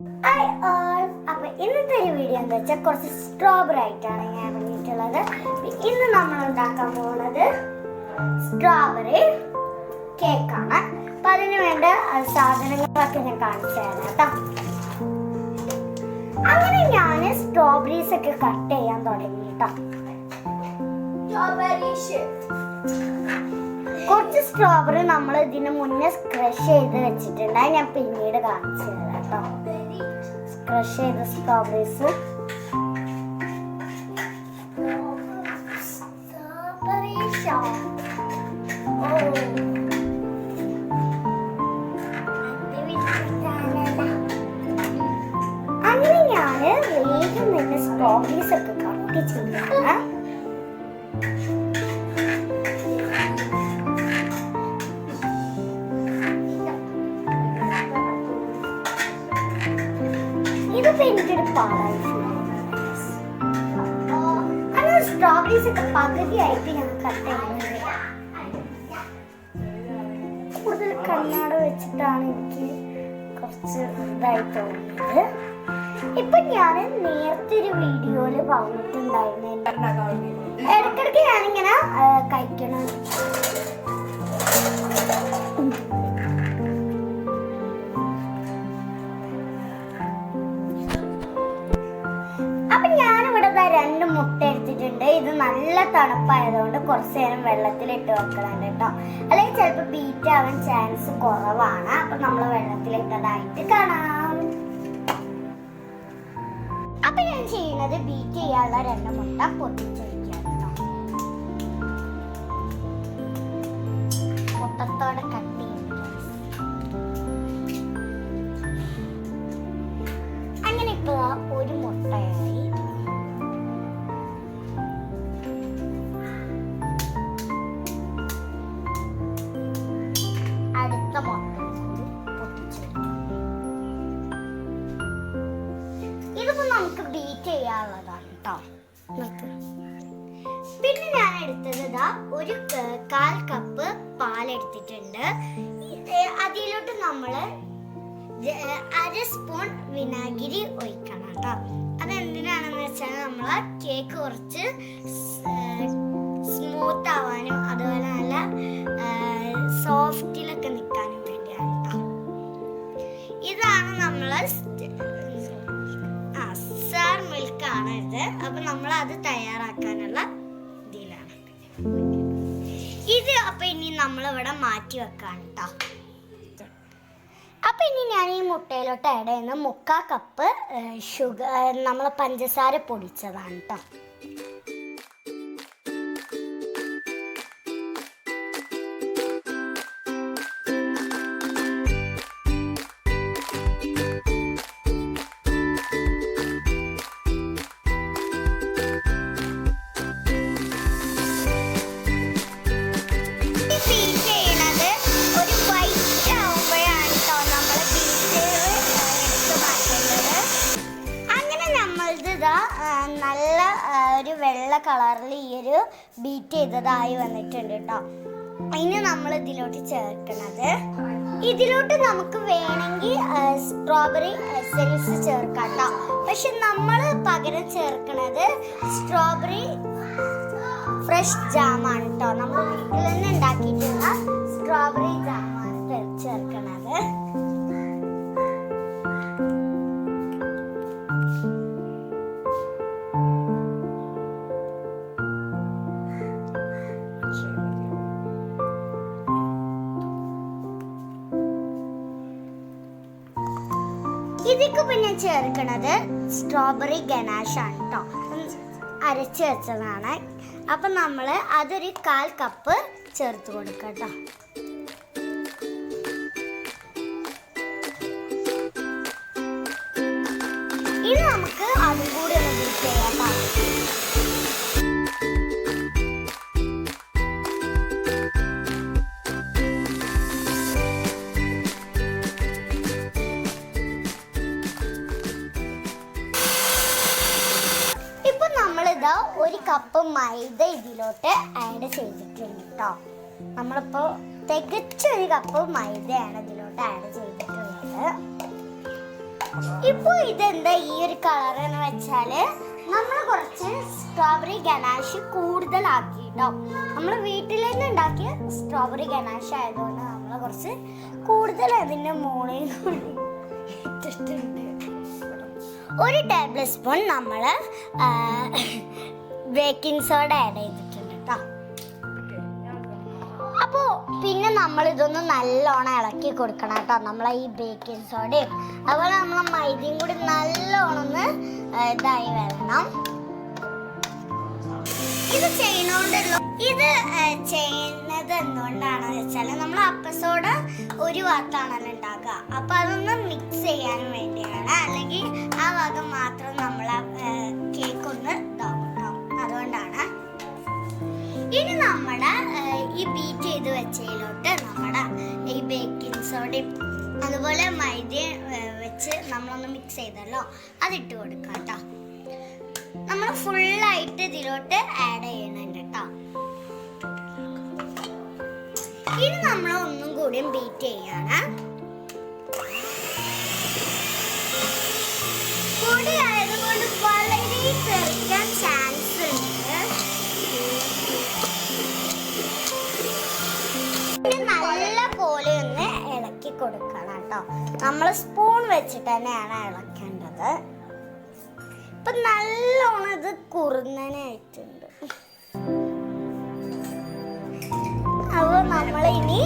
Hi all. അപ്പോൾ ഇന്നത്തെ ഒരു വീഡിയോ എന്താ വെച്ചാൽ കുറച്ച് സ്ട്രോബെറി ആയിട്ടാണ് ഞാൻ വന്നിട്ടുള്ളത്. ഇന്ന് നമ്മൾ ഉണ്ടാക്കാൻ പോകുന്നത് സ്ട്രോബെറി കേക്കാണ്. അപ്പം അതിന് വേണ്ട സാധനങ്ങളൊക്കെ ഞാൻ കാണിച്ചു തരാം കേട്ടോ. അങ്ങനെ ഞാൻ സ്ട്രോബെറീസ് ഒക്കെ കട്ട് ചെയ്യാൻ തുടങ്ങി കേട്ടോ. കുറച്ച് സ്ട്രോബെറി നമ്മൾ ഇതിന് മുന്നേ ക്രഷ് ചെയ്ത് വെച്ചിട്ടുണ്ട്. ഞാൻ പിന്നീട് കാണിച്ചു തരാം കേട്ടോ. ക്രഷ് ചെയ്ത സ്ട്രോബെറീസ് അങ്ങനെ ഞാന് വേഗം തന്നെ സ്ട്രോബെറീസ് ഒക്കെ കട്ട് ചെയ്യണം. ഇതിപ്പോ എനിക്കൊരു പാടായിട്ടുണ്ട്. അങ്ങനെ സ്ട്രോബെറീസ് ഒക്കെ പകുതിയായിട്ട് ഞാൻ കട്ട് ചെയ്യുന്നത്. കൂടുതൽ കണ്ണാട വെച്ചിട്ടാണ് എനിക്ക് കുറച്ച് ഇതായി തോന്നിയത്. ഇപ്പൊ ഞാൻ നേരത്തെ ഒരു വീഡിയോയില് പറഞ്ഞിട്ടുണ്ടായിരുന്നു, ഇടയ്ക്കിടയ്ക്ക് ഞാനിങ്ങനെ കഴിക്കണം. അപ്പൊ ഞാനിവിടെ 2 മുട്ട എടുത്തിട്ടുണ്ട്. ഇത് നല്ല തണുപ്പായതുകൊണ്ട് കുറച്ച് നേരം വെള്ളത്തിലിട്ട് വെക്കണം കേട്ടോ, അല്ലെങ്കിൽ ചിലപ്പോൾ ബീറ്റ് ആവാൻ ചാൻസ് കുറവാണ്. അപ്പൊ നമ്മൾ വെള്ളത്തിലിട്ടതായിട്ട് കാണാം. അപ്പൊ ഞാൻ ചെയ്യുന്നത് ബീറ്റ് ചെയ്യാനുള്ള 2 മുട്ട പൊട്ടിച്ചു വയ്ക്കാം കേട്ടോ. മുട്ടത്തോടെ കട്ട് ചെയ്യും. അങ്ങനെ ഇപ്പൊ ഒരു മുട്ടയായി. അടുത്ത മുട്ട പൊട്ടിച്ചു. ഇതിപ്പോ നമുക്ക് ബീറ്റ് ചെയ്യാനുള്ളതാണ് കേട്ടോ. പിന്നെ ഞാൻ എടുത്തത് ഒരു 1/4 കപ്പ് പാലെടുത്തിട്ടുണ്ട്. അതിലോട്ട് നമ്മള് 1/2 സ്പൂൺ വിനാഗിരി ഒഴിക്കണം കേട്ടോ. അതെന്തിനാണെന്ന് വെച്ചാൽ നമ്മളെ കേക്ക് കുറച്ച് സ്മൂത്ത് ആവാനും അതുപോലെ നല്ല സോഫ്റ്റിലൊക്കെ നിൽക്കാനും വേണ്ടിയാണ് കേട്ടോ. ഇതാണ് നമ്മളെ സാർ മിൽക്ക് ആണ് ഇത്. അപ്പൊ നമ്മൾ അത് തയ്യാറാക്കാനുള്ള ഇതിലാണ് ഇത്. അപ്പൊ ഇനി നമ്മളിവിടെ മാറ്റി വെക്കാം കേട്ടോ. അപ്പൊ ഇനി ഞാൻ ഈ മുട്ടയിലോട്ട് ആഡ് ചെയ്യുന്ന 1/4 കപ്പ് ഷുഗർ, നമ്മൾ പഞ്ചസാര പൊടിച്ചതാണ് കേട്ടോ. നല്ല ഒരു വെള്ള കളറിൽ ഈ ഒരു ബീറ്റ് ചെയ്തതായി വന്നിട്ടുണ്ട് കേട്ടോ. ഇനി നമ്മൾ ഇതിലോട്ട് ചേർക്കണത്, ഇതിലോട്ട് നമുക്ക് വേണമെങ്കിൽ സ്ട്രോബെറി എസൻസ് ചേർക്കാം കേട്ടോ. പക്ഷെ നമ്മൾ പകരം ചേർക്കണത് സ്ട്രോബെറി ഫ്രഷ് ജാമാണ് കേട്ടോ. നമ്മൾ വീട്ടിൽ തന്നെ ഉണ്ടാക്കിയിട്ടുള്ള സ്ട്രോബെറി ജാമാണ് ചേർക്കണത്. ഇതിക്ക് പിന്നെ ചേർക്കണത് സ്ട്രോബെറി ഗനാഷ് ആണ് കേട്ടോ. അരച്ച് വെച്ചതാണ്. അപ്പം നമ്മൾ അതൊരു 1/4 കപ്പ് ചേർത്ത് കൊടുക്കാം കേട്ടോ. ഇനി നമുക്ക് അതും കൂടി ഒന്ന് ബീറ്റ് ചെയ്യാം. നമ്മളിതാ 1 കപ്പ് മൈദ ഇതിലോട്ട് ആഡ് ചെയ്തിട്ടുണ്ട് കേട്ടോ. നമ്മളിപ്പോൾ തികച്ച 1 കപ്പ് മൈദയാണ് ഇതിലോട്ട് ആഡ് ചെയ്തിട്ടുള്ളത്. ഇപ്പൊ ഇതെന്താ ഈ ഒരു കളർ എന്ന് വെച്ചാല് നമ്മൾ കുറച്ച് സ്ട്രോബെറി ഗനാഷ് കൂടുതലാക്കി കേട്ടോ. നമ്മൾ വീട്ടിൽ തന്നെ ഉണ്ടാക്കിയ സ്ട്രോബെറി ഗനാഷ് ആയതുകൊണ്ട് നമ്മൾ കുറച്ച് കൂടുതൽ അതിന്റെ മുകളിൽ ഇട്ടിട്ടുണ്ട്. 1 ടേബിൾ സ്പൂൺ നമ്മൾ ബേക്കിംഗ് സോഡ ആഡ് ചെയ്തിട്ടുണ്ട് കേട്ടോ. അപ്പോൾ പിന്നെ നമ്മൾ ഇതൊന്ന് നല്ലോണം ഇളക്കി കൊടുക്കണം കേട്ടോ. നമ്മളെ ഈ ബേക്കിംഗ് സോഡയും അതുപോലെ നമ്മളെ മൈദയും കൂടി നല്ലോണം ഒന്ന് ഇതായി വരണം. ഇത് ചെയ്യുന്നത് എന്തുകൊണ്ടാണെന്ന് വെച്ചാൽ നമ്മൾ അപ്പസോഡ ഒരു ഭാഗത്താണല്ലോ ഉണ്ടാക്കുക. അപ്പൊ അതൊന്ന് മിക്സ് ചെയ്യാനും വേണ്ടിയാണ്. അല്ലെങ്കിൽ ആ ഭാഗം മാത്രം നമ്മൾ കേക്ക് ഒന്ന് ഇതാവും കേട്ടോ. അതുകൊണ്ടാണ്. ഇനി നമ്മുടെ ഈ ബീറ്റ് ചെയ്ത് വെച്ചതിലോട്ട് നമ്മുടെ ഈ ബേക്കിംഗ് സോഡയും അതുപോലെ മൈദ വെച്ച് നമ്മളൊന്ന് മിക്സ് ചെയ്തല്ലോ, അതിട്ട് കൊടുക്കാം കേട്ടോ. നമ്മൾ ഫുള്ളായിട്ട് ഇതിലോട്ട് ആഡ് ചെയ്യണുണ്ട് കേട്ടോ. ഇനി നമ്മൾ ഒന്നും കൂടി ബീറ്റ് ചെയ്യാണ്. പൊടി ആയതുകൊണ്ട് വളരെ തെറിക്കാൻ ചാൻസ് ഉണ്ട്. നല്ല പോലെ ഒന്ന് ഇളക്കി കൊടുക്കണം കേട്ടോ. നമ്മൾ സ്പൂൺ വെച്ചിട്ട് തന്നെയാണ് ഇളക്കേണ്ടത്. ഇപ്പൊ നല്ലോണം ഇത് കുറുന്നനായിട്ടുണ്ട്. അപ്പൊ നമ്മളിനി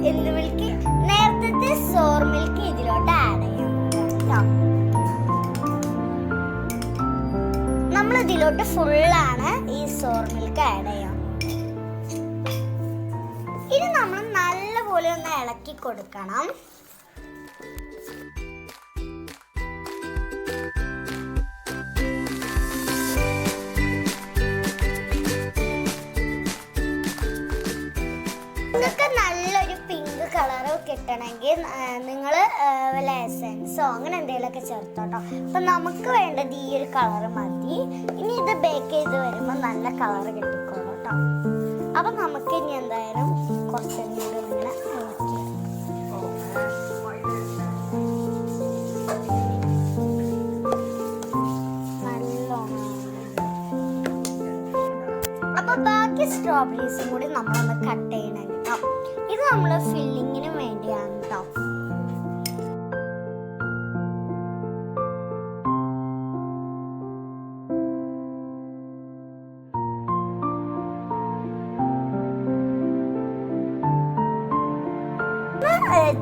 എന്ത് മിൽക്ക്, നേരത്തെ സോർ മിൽക്ക് ഇതിലോട്ട് ആഡ് ചെയ്യാം കേട്ടോ. നമ്മൾ ഇതിലോട്ട് ഫുള്ളാണ് ഈ സോർ മിൽക്ക് ആഡ് ചെയ്യാം. ഇനി നമ്മൾ നല്ലപോലെ ഒന്ന് ഇളക്കി കൊടുക്കണം. നിങ്ങൾക്ക് നല്ലൊരു പിങ്ക് കളർ കിട്ടണമെങ്കിൽ നിങ്ങൾ വല്ല എസൻസോ അങ്ങനെ എന്തെങ്കിലുമൊക്കെ ചേർത്തോട്ടോ. അപ്പൊ നമുക്ക് വേണ്ടത് ഈ ഒരു കളർ മതി. ഇനി ഇത് ബേക്ക് ചെയ്ത് വരുമ്പോൾ നല്ല കളർ കിട്ടിക്കോളൂ കേട്ടോ. അപ്പൊ നമുക്ക് ഇനി എന്തായാലും കുറച്ചും കൂടി ഇങ്ങനെ ഇളക്കി. അപ്പൊ ബാക്കി സ്ട്രോബെറീസും കൂടി നമ്മളൊന്ന് കട്ട് ചെയ്യണം കേട്ടോ. ഇത് നമ്മൾ ഫില്ലിങ്ങിന് വേണ്ടിയാണ് കേട്ടോ.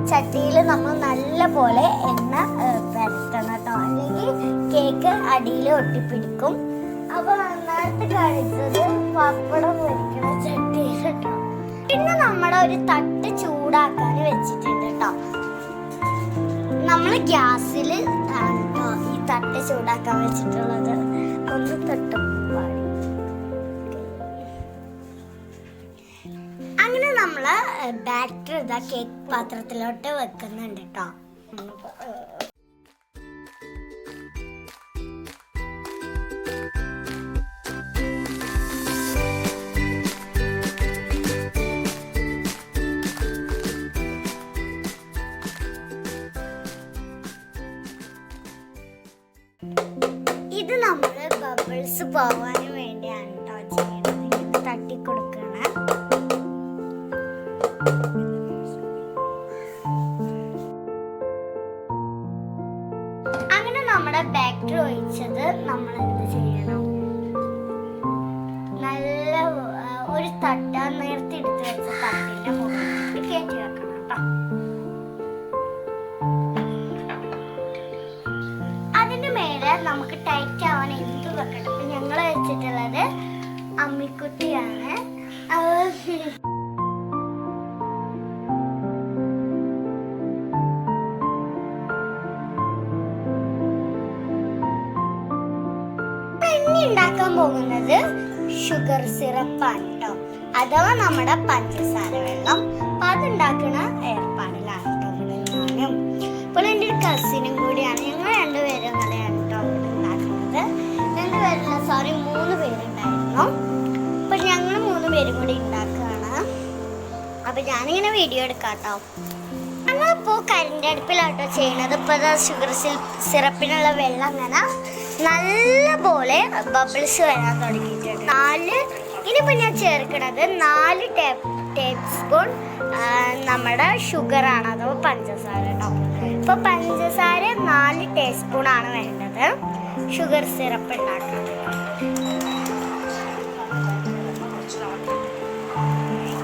ചട്ടിയിൽ നമ്മൾ നല്ല പോലെ എണ്ണ പരത്തണം കേട്ടോ, അല്ലെങ്കിൽ കേക്ക് അടിയിൽ ഒട്ടിപ്പിടിക്കും. അപ്പൊ നന്നായിട്ട് കാണിച്ചത് പപ്പടം പൊരിക്കണ ചട്ടിയിൽ കേട്ടോ. പിന്നെ നമ്മുടെ ഒരു തട്ട് ചൂടാക്കാൻ വെച്ചിട്ടുണ്ട് കേട്ടോ. നമ്മൾ ഗ്യാസിൽ ആണ് കേട്ടോ ഈ തട്ട് ചൂടാക്കാൻ വെച്ചിട്ടുള്ളത്. ഒന്ന് തട്ടും പാടി. അങ്ങനെ നമ്മള് ബാറ്റർ ഇതാ കേക്ക് പാത്രത്തിലോട്ട് വെക്കുന്നുണ്ട് കേട്ടോ. ഇത് നമ്മള് ബബിൾസ് പോവാൻ വേണ്ടിയാണ് കേട്ടോ ചെയ്യുന്നത്. തട്ടിക്കൊടുക്കണം. അങ്ങനെ നമ്മുടെ ബാറ്റർ ഒഴിച്ചത് നമ്മൾ എന്ത് ചെയ്യണം, നല്ല ഒരു തട്ട നേരത്തെ എടുത്ത് വെച്ച തട്ടിന്റെ മുകളിൽ കയറ്റി വെക്കണം കേട്ടോ. അതിന്റെ മേലെ നമുക്ക് ടൈറ്റ് ആവാൻ എന്ത് വെക്കണം. ഞങ്ങൾ വെച്ചിട്ടുള്ളത് അമ്മിക്കുട്ടിയാണ്. ഉണ്ടാക്കാൻ പോകുന്നത് ഷുഗർ സിറപ്പാണ് കേട്ടോ, അഥവാ നമ്മുടെ പഞ്ചസാര വെള്ളം. അപ്പൊ അതുണ്ടാക്കുന്ന ഏർപ്പാടിലാണ് കേട്ടോ ഞാനും. അപ്പോൾ എൻ്റെ ഒരു കസിനും കൂടിയാണ്. ഞങ്ങൾ രണ്ടുപേരും കൂടെയാണ് കേട്ടോ ഉണ്ടാക്കുന്നത്. 3 പേരുണ്ടായിരുന്നു. അപ്പൊ ഞങ്ങൾ 3 പേരും കൂടി ഉണ്ടാക്കുകയാണ്. അപ്പൊ ഞാനിങ്ങനെ വീഡിയോ എടുക്കാം കേട്ടോ. ഞങ്ങൾ നമ്മളിപ്പോൾ കരിൻ്റെ അടുപ്പിലാട്ടോ ചെയ്യണത്. ഇപ്പോൾ ഷുഗർ സിറപ്പിനുള്ള വെള്ളം അങ്ങനെ നല്ല പോലെ ബബിൾസ് വരാൻ തുടങ്ങിയിട്ടുണ്ട്. ഇനിയിപ്പോൾ ഞാൻ ചേർക്കണത് 4 ടേബിൾ സ്പൂൺ നമ്മുടെ ഷുഗറാണ്, അഥവാ പഞ്ചസാര കേട്ടോ. ഇപ്പോൾ പഞ്ചസാര 4 ടീസ്പൂണാണ് വേണ്ടത് ഷുഗർ സിറപ്പ് ഉണ്ടാക്കാൻ.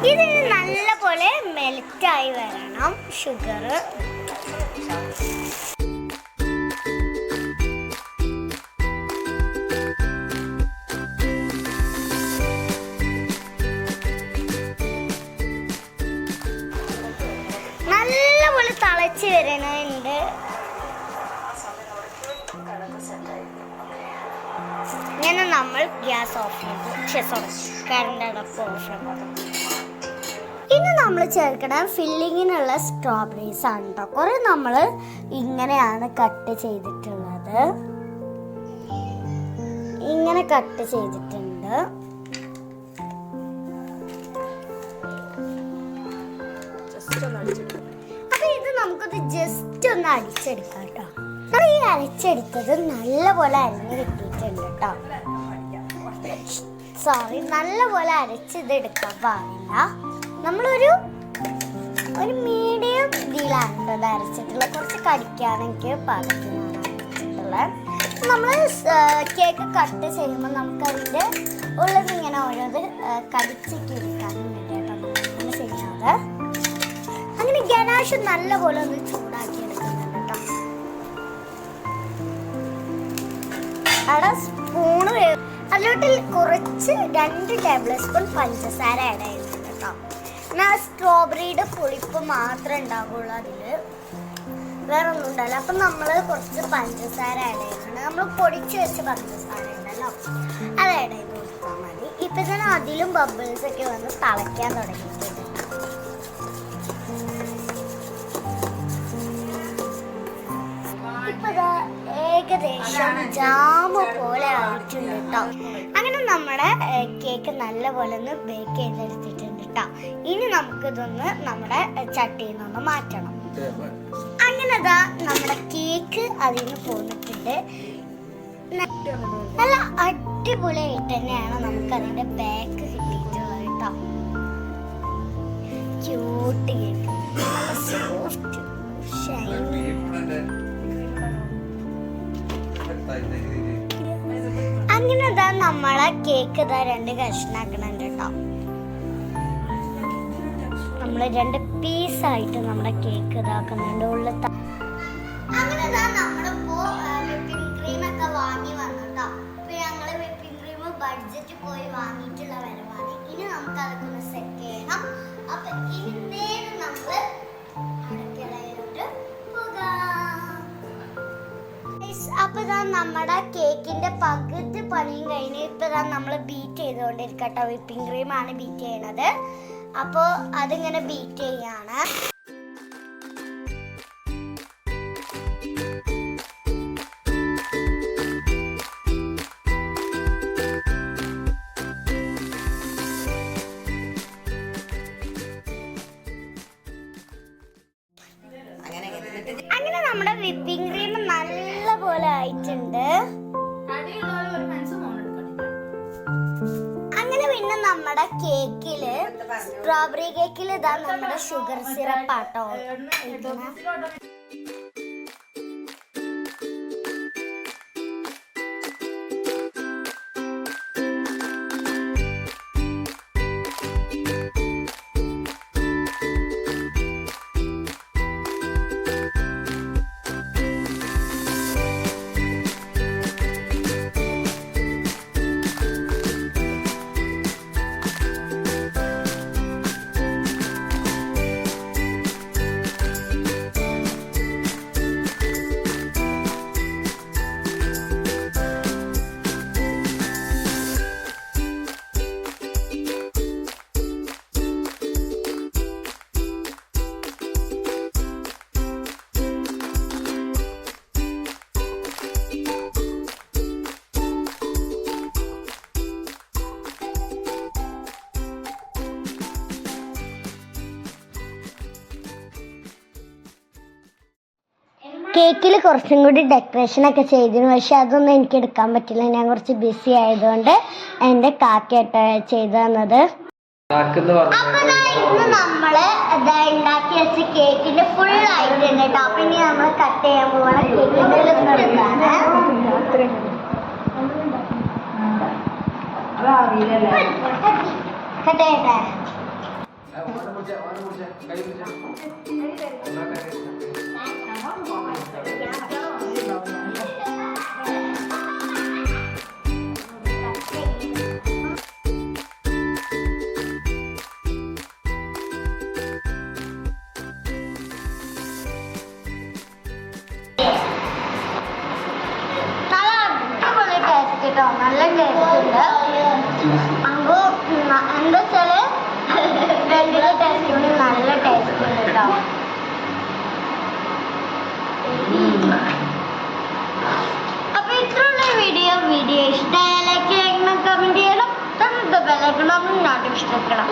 ഇതിന് നല്ല പോലെ മെൽറ്റായി വരണം ഷുഗർ. നല്ലപോലെ തിളച്ച് വരണുണ്ട്. ഇങ്ങനെ നമ്മൾ ഗ്യാസ് ഓഫ് ചെയ്തു, കറണ്ട് അടപ്പ് ഓഫ് ചെയ്തു. ഇനി നമ്മൾ ചേർക്കണ ഫില്ലിങ്ങിനുള്ള സ്ട്രോബെറീസ് ആണ് കേട്ടോ. കുറെ നമ്മൾ ഇങ്ങനെയാണ് കട്ട് ചെയ്തിട്ടുള്ളത്, ഇങ്ങനെ കട്ട് ചെയ്തിട്ടുണ്ട്. അപ്പൊ ഇത് നമുക്കത് ജസ്റ്റ് ഒന്ന് അരിച്ചെടുക്കാം കേട്ടോ. നമ്മൾ ഈ അരച്ചെടുത്തത് നല്ലപോലെ അരിഞ്ഞ് കിട്ടിയിട്ടുണ്ട് കേട്ടോ. സോറി, നല്ലപോലെ അരച്ചിത് എടുക്കാൻ പാടില്ല. നമ്മളൊരു മീഡിയം ഇതിലാണ് അരച്ചിട്ടുള്ളത്. കുറച്ച് കടിക്കാനെനിക്ക് പാകത്തിനാണ് അരച്ചിട്ടുള്ളത്. നമ്മൾ കേക്ക് കട്ട് ചെയ്യുമ്പോൾ നമുക്കതിൻ്റെ ഉള്ളത് ഇങ്ങനെ ഓരോത് കടിച്ചിട്ട് എടുക്കാനും വേണ്ടിയിട്ടാണ് നമ്മൾ ചെയ്യുന്നത്. അങ്ങനെ ഗനാഷ് നല്ലപോലെ ഒന്ന് ചൂടാക്കി എടുക്കുന്നുണ്ട് കേട്ടോ. അവിടെ സ്പൂണ് അതിലോട്ട് കുറച്ച് 2 ടേബിൾ സ്പൂൺ പഞ്ചസാര ആഡ് ചെയ്യുന്നുണ്ട് കേട്ടോ. എന്നാൽ സ്ട്രോബെറിയുടെ പുളിപ്പ് മാത്രമേ ഉണ്ടാവുള്ളൂ, അതിൽ വേറെ ഒന്നും ഉണ്ടാവില്ല. അപ്പം നമ്മൾ കുറച്ച് പഞ്ചസാര ആഡ് ചെയ്യുന്നുണ്ട്. നമ്മൾ പൊടിച്ച് വെച്ച് പഞ്ചസാര ഉണ്ടല്ലോ, അത് ആഡ് ചെയ്ത് കൊടുത്താൽ മതി. ഇപ്പം തന്നെ അതിലും ബബിൾസ് ഒക്കെ വന്ന് തിളയ്ക്കാൻ തുടങ്ങിയിട്ടുണ്ട്. ഏകദേശം ജാമ് പോലെ ആയിട്ടുണ്ട് കേട്ടോ. അങ്ങനെ നമ്മുടെ കേക്ക് നല്ലപോലെ ഒന്ന് ബേക്ക് ചെയ്തെടുത്തിട്ടുണ്ട് കേട്ടോ. ഇനി നമുക്കിതൊന്ന് നമ്മുടെ ചട്ടിയിൽ നിന്ന് മാറ്റണം. അങ്ങനെ നമ്മുടെ കേക്ക് അതിൽ നിന്ന് പോന്നിട്ടുണ്ട്. നല്ല അടിപൊളിയായിട്ട് തന്നെയാണ് നമുക്ക് അതിന്റെ ബാക്ക് കിട്ടിയിട്ടുള്ളത് കേട്ടോ. ക്യൂട്ട് കേക്ക്, നല്ല സോഫ്റ്റ് ഷൈനി. അങ്ങനെ നമ്മളെ കേക്ക് 2 കഷ്ണാക്കണുണ്ട് കേട്ടോ. നമ്മൾ 2 പീസായിട്ട് നമ്മുടെ കേക്ക് ഇതാക്കുന്നുണ്ട് ഉള്ളിൽ. അങ്ങനെ നമ്മളിപ്പോ വിപ്പിംഗ് ക്രീം ഒക്കെ വാങ്ങി വന്നു കേട്ടോ. ഇപ്പൊ ഞങ്ങള് വിപ്പിംഗ് ക്രീം ബഡ്ജറ്റ് പോയി വാങ്ങിയിട്ടുള്ള വരവാണ്. ഇനി നമുക്ക് അതൊക്കെ ഒന്ന് സെറ്റ് ചെയ്യണം. അപ്പൊ ഇനി നേരെ നമ്മള് അടുക്കളയിലോട്ട് പോകാം. അപ്പൊ നമ്മുടെ കേക്കിന്റെ പകുതി പണിയും കഴിഞ്ഞ് ഇപ്പൊ നമ്മൾ ബീറ്റ് ചെയ്തുകൊണ്ടിരിക്കട്ടോ. വിപ്പിംഗ് ക്രീം ആണ് ബീറ്റ് ചെയ്യണത്. അപ്പൊ അതിങ്ങനെ ബീറ്റ് ചെയ്യാണ്. അങ്ങനെ നമ്മുടെ വിപ്പിംഗ് ക്രീം നല്ല പോലെ ആയിട്ടുണ്ട്. അങ്ങനെ പിന്നെ നമ്മുടെ കേക്കില് സ്ട്രോബെറി കേക്കിൽ ഇതാ നമ്മുടെ ഷുഗർ സിറപ്പാട്ടോ. കേക്കിൽ കുറച്ചും കൂടി ഡെക്കറേഷനൊക്കെ ചെയ്തിരുന്നു, പക്ഷെ അതൊന്നും എനിക്ക് എടുക്കാൻ പറ്റില്ല. ഞാൻ കുറച്ച് ബിസി ആയതുകൊണ്ട് എൻ്റെ കാക്കയായിട്ട് ചെയ്തു തന്നത്. അപ്പൊ ഇന്ന് നമ്മള് ഉണ്ടാക്കി വെച്ച കേക്കിന്റെ ഫുൾ ആയിട്ടുണ്ട് കേട്ടോ. അപ്പൊ ഇനി നമ്മൾ കട്ട് ചെയ്യാൻ പോവാണ്. കേക്കിന്റെ ലിസ്റ്റ് എന്താണ്? കട്ട് ചെയ്യട്ടെ. നല്ല ടേസ്റ്റ് ഉണ്ട്. അപ്പൊ എന്താ വെച്ചാല് രണ്ടിന്റെ ടേസ്റ്റ് കൂടി നല്ല ടേസ്റ്റ് ഉണ്ട് കേട്ടോ. അപ്പൊ ഇത്രയുള്ള വീഡിയോ ഇഷ്ടമായ ലൈക്ക് ചെയ്യണം, കമന്റ് ചെയ്യണം, ബെല്ലൈക്കൺ നോട്ടിഫിക്കേഷൻ ഇഷ്ടപ്പെടണം.